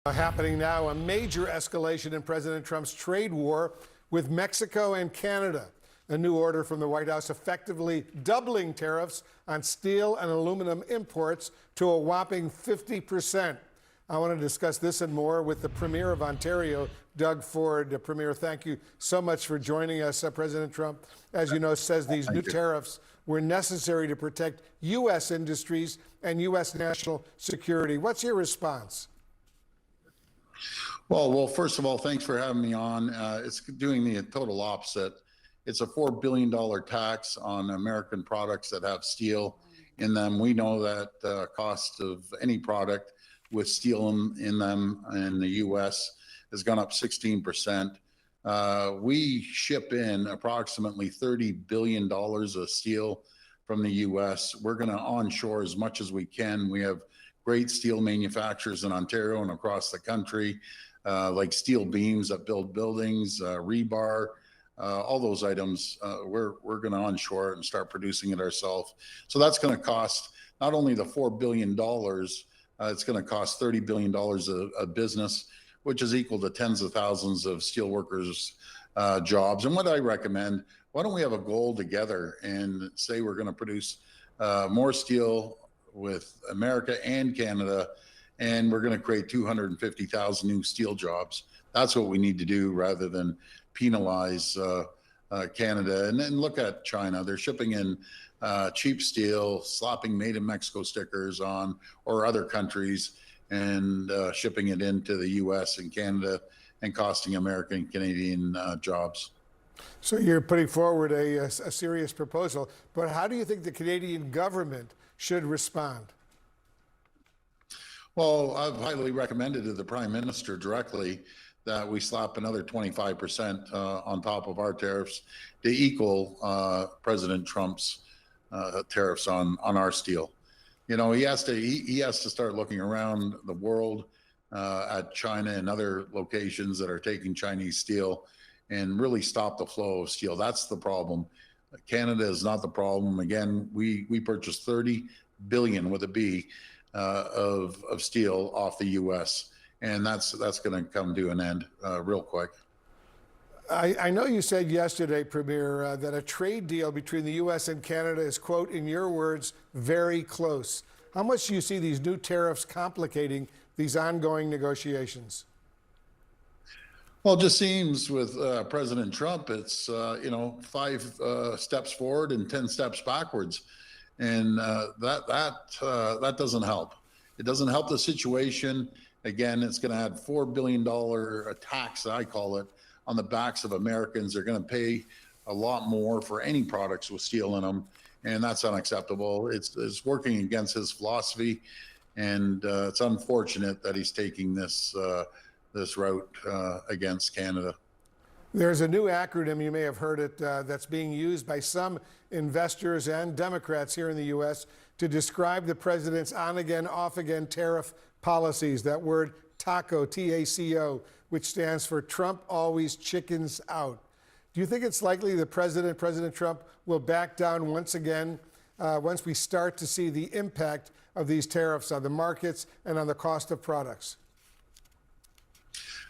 Happening now, a major escalation in President Trump's trade war with Mexico and Canada. A new order from the White House effectively doubling tariffs on steel and aluminum imports to a whopping 50%. I want to discuss this and more with the Premier of Ontario, Doug Ford. Premier, thank you so much for joining us. President Trump, as you know, says these new tariffs were necessary to protect U.S. industries and U.S. national security. What's your response? Well, first of all, thanks for having me on. It's doing the total opposite. It's a $4 billion tax on American products that have steel in them. We know that the cost of any product with steel in them in the U.S. has gone up 16%. We ship in approximately $30 billion of steel from the U.S. We're going to onshore as much as we can. We have great steel manufacturers in Ontario and across the country, like steel beams that build buildings, rebar, all those items. We're going to onshore it and start producing it ourselves. So that's going to cost not only the $4 billion, it's going to cost $30 billion of business, which is equal to tens of thousands of steel workers' jobs. And what I recommend, why don't we have a goal together and say we're going to produce more steel with America and Canada, and we're going to create 250,000 new steel jobs. That's what we need to do rather than penalize Canada. And then look at China. They're shipping in cheap steel, slapping made in Mexico stickers on, or other countries, and shipping it into the US and Canada and costing American and Canadian jobs. So you're putting forward a serious proposal, but how do you think the Canadian government should respond? Well, I've highly recommended to the Prime Minister directly that we slap another 25% on top of our tariffs to equal President Trump's tariffs on our steel. You know, he has to start looking around the world at China and other locations that are taking Chinese steel and really stop the flow of steel. That's the problem. Canada is not the problem. Again, we purchase 30 billion with a B of steel off the U.S. and that's going to come to an end real quick. I know you said yesterday, Premier, that a trade deal between the U.S. and Canada is, quote, in your words, very close. How much do you see these new tariffs complicating these ongoing negotiations? Well, it just seems with President Trump, it's, 5 steps forward and 10 steps backwards. And that doesn't help. It doesn't help the situation. Again, it's going to add $4 billion tax, I call it, on the backs of Americans. They're going to pay a lot more for any products with steel in them, and that's unacceptable. It's working against his philosophy, and it's unfortunate that he's taking this route against Canada. There's a new acronym, you may have heard it, that's being used by some investors and Democrats here in the U.S. to describe the president's on-again, off-again tariff policies. That word TACO, T-A-C-O, which stands for Trump always chickens out. Do you think it's likely that President Trump will back down once again once we start to see the impact of these tariffs on the markets and on the cost of products?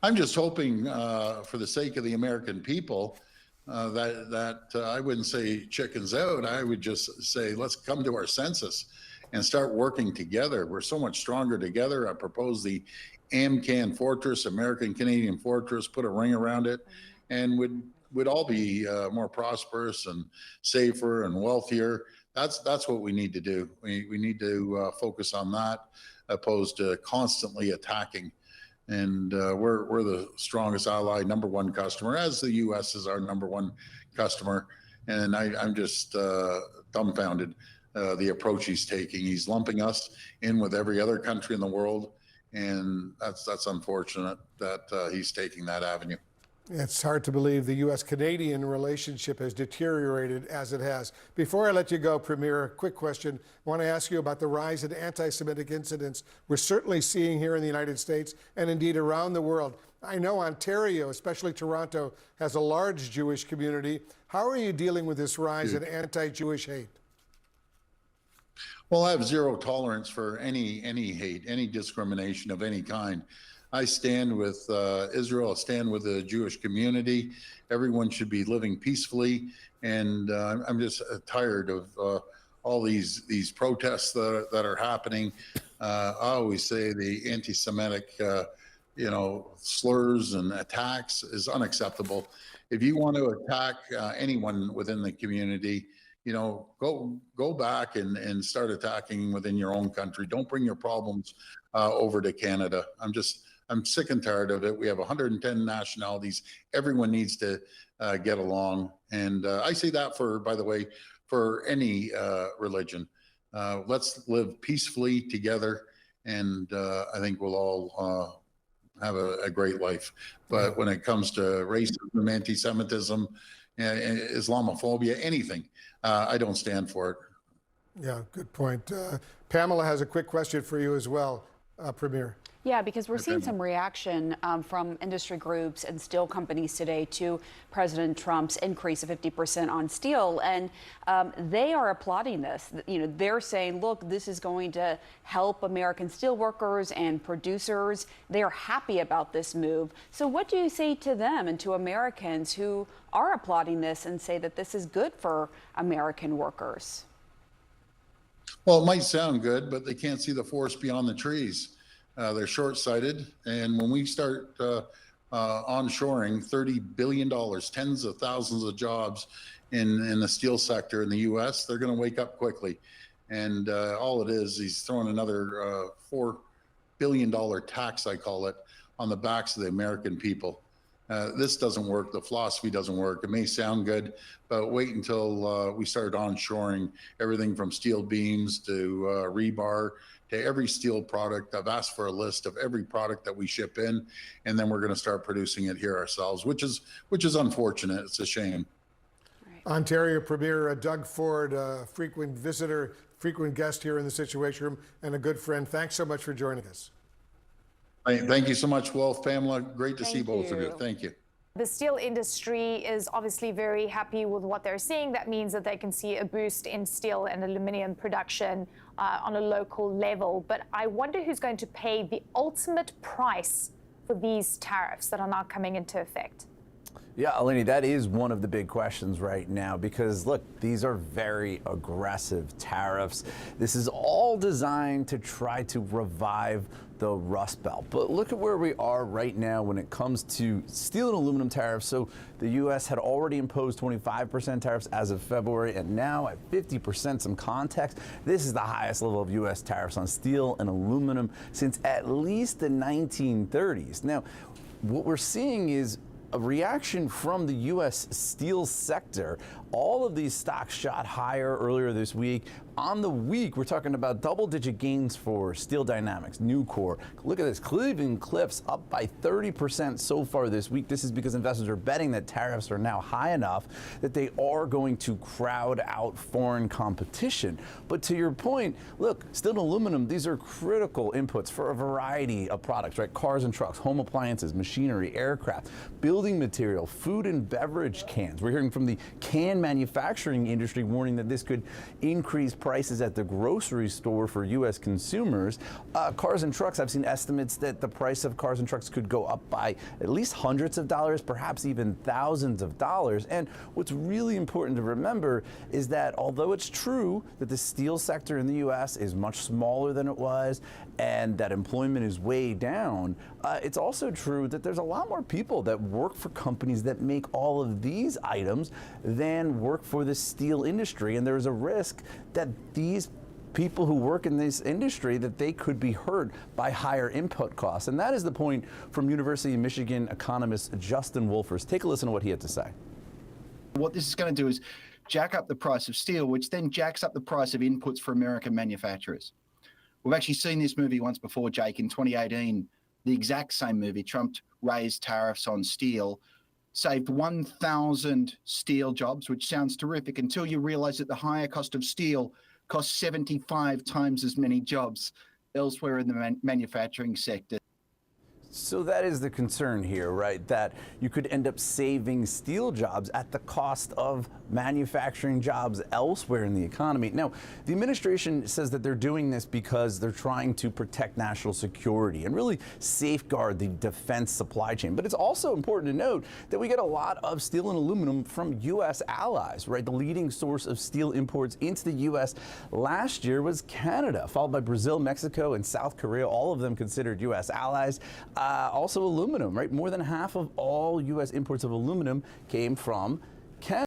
I'm just hoping, for the sake of the American people, that I wouldn't say chickens out. I would just say let's come to our senses and start working together. We're so much stronger together. I propose the AMCAN Fortress, American Canadian Fortress, put a ring around it, and would all be more prosperous and safer and wealthier. That's what we need to do. We need to focus on that, opposed to constantly attacking. And we're the strongest ally, number one customer, as the U.S. is our number one customer. And I'm just dumbfounded the approach he's taking. He's lumping us in with every other country in the world, and that's unfortunate that he's taking that avenue. It's hard to believe the U.S.-Canadian relationship has deteriorated as it has. Before I let you go, Premier, a quick question. I want to ask you about the rise in anti-Semitic incidents we're certainly seeing here in the United States and indeed around the world. I know Ontario, especially Toronto, has a large Jewish community. How are you dealing with this rise in anti-Jewish hate? Well, I have zero tolerance for any hate, any discrimination of any kind. I stand with Israel. I stand with the Jewish community. Everyone should be living peacefully. And I'm just tired of all these protests that are happening. I always say the anti-Semitic, slurs and attacks is unacceptable. If you want to attack anyone within the community, go back and start attacking within your own country. Don't bring your problems over to Canada. I'm sick and tired of it. We have 110 nationalities. Everyone needs to get along. And I say that by the way, for any religion. Let's live peacefully together. And I think we'll all have a great life. But when it comes to racism, anti-Semitism, Islamophobia, anything, I don't stand for it. Yeah, good point. Pamela has a quick question for you as well, Premier. Yeah, because we're seeing some reaction from industry groups and steel companies today to President Trump's increase of 50% on steel, and they are applauding this. They're saying, look, this is going to help American steel workers and producers. They are happy about this move. So what do you say to them and to Americans who are applauding this and say that this is good for American workers? Well, it might sound good, but they can't see the forest beyond the trees. They're short-sighted, and when we start onshoring $30 billion, tens of thousands of jobs in the steel sector in the U.S., they're going to wake up quickly. And all it is, he's throwing another $4 billion tax, I call it, on the backs of the American people. This doesn't work. The philosophy doesn't work. It may sound good, but wait until we start onshoring everything from steel beams to rebar to every steel product. I've asked for a list of every product that we ship in, and then we're going to start producing it here ourselves, which is unfortunate. It's a shame. Right. Ontario Premier Doug Ford, frequent visitor, frequent guest here in the Situation Room, and a good friend. Thanks so much for joining us. Thank you so much, Wolf, Pamela. Great to see both of you. Thank you. The steel industry is obviously very happy with what they're seeing. That means that they can see a boost in steel and aluminum production on a local level. But I wonder who's going to pay the ultimate price for these tariffs that are now coming into effect. Yeah, Eleni, that is one of the big questions right now because, look, these are very aggressive tariffs. This is all designed to try to revive the Rust Belt. But look at where we are right now when it comes to steel and aluminum tariffs. So the U.S. had already imposed 25% tariffs as of February, and now at 50%. Some context, this is the highest level of U.S. tariffs on steel and aluminum since at least the 1930s. Now, what we're seeing is a reaction from the U.S. steel sector. All of these stocks shot higher earlier this week. On the week, we're talking about double-digit gains for Steel Dynamics, Nucor. Look at this, Cleveland-Cliffs up by 30% so far this week. This is because investors are betting that tariffs are now high enough that they are going to crowd out foreign competition. But to your point, look, steel and aluminum, these are critical inputs for a variety of products, right? Cars and trucks, home appliances, machinery, aircraft, building material, food and beverage cans. We're hearing from the can manufacturing industry warning that this could increase prices at the grocery store for U.S. consumers. Cars and trucks, I've seen estimates that the price of cars and trucks could go up by at least hundreds of dollars, perhaps even thousands of dollars. And what's really important to remember is that although it's true that the steel sector in the U.S. is much smaller than it was and that employment is way down, it's also true that there's a lot more people that work for companies that make all of these items than work for the steel industry. And there's a risk that these people who work in this industry, that they could be hurt by higher input costs. And that is the point from University of Michigan economist Justin Wolfers. Take a listen to what he had to say. What this is going to do is jack up the price of steel, which then jacks up the price of inputs for American manufacturers. We've actually seen this movie once before, Jake, in 2018, the exact same movie. Trump raised tariffs on steel, saved 1,000 steel jobs, which sounds terrific, until you realize that the higher cost of steel costs 75 times as many jobs elsewhere in the manufacturing sector. So that is the concern here, right? That you could end up saving steel jobs at the cost of manufacturing jobs elsewhere in the economy. Now, the administration says that they're doing this because they're trying to protect national security and really safeguard the defense supply chain. But it's also important to note that we get a lot of steel and aluminum from U.S. allies, right? The leading source of steel imports into the U.S. last year was Canada, followed by Brazil, Mexico, and South Korea, all of them considered U.S. allies. Also aluminum, right? More than half of all U.S. imports of aluminum came from Canada.